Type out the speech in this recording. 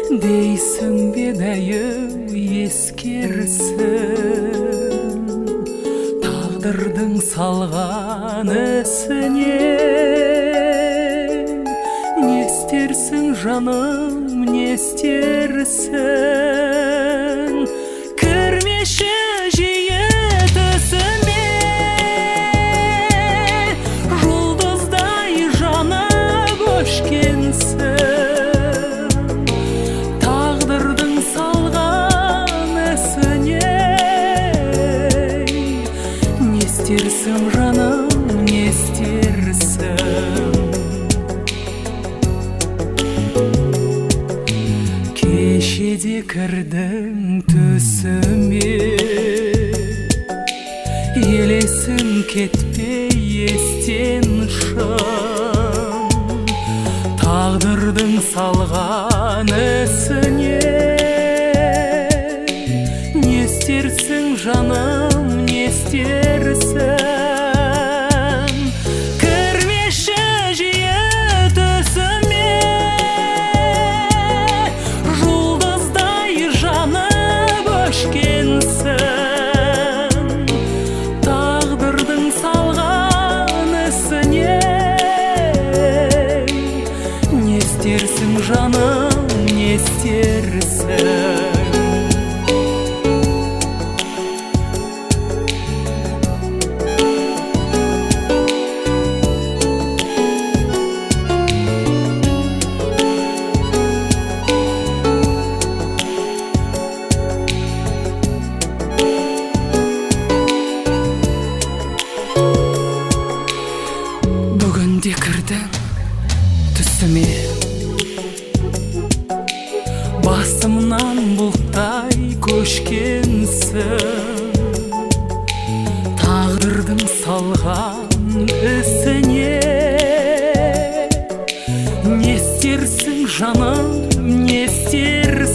дейсің бе дәйім ескерсің тағдырдың салған ісіне. Не істерсің жаным, не істерсің, кірмеші жиі түсіме. Жұлдыздай жанып өшкенсің тағдырдың салған ісіне. Не істерсің жаным, не істерсің, кешеде кірдің түсіме. Елесің кетпей естен шын тағдырдың салған ісіне. Не істерсің жаным, не істерсің, кірмеші жиі түсіме. Жұлдыздай жанып өшкенсің тағдырдың салған ісіне. Не істерсің жаным, не істерсің. Бүгінде кірдің түсіме. Басымнан бұлттай көшкенсің тағдырдың салған ісіне. Не істерсің жаным, не істерсің,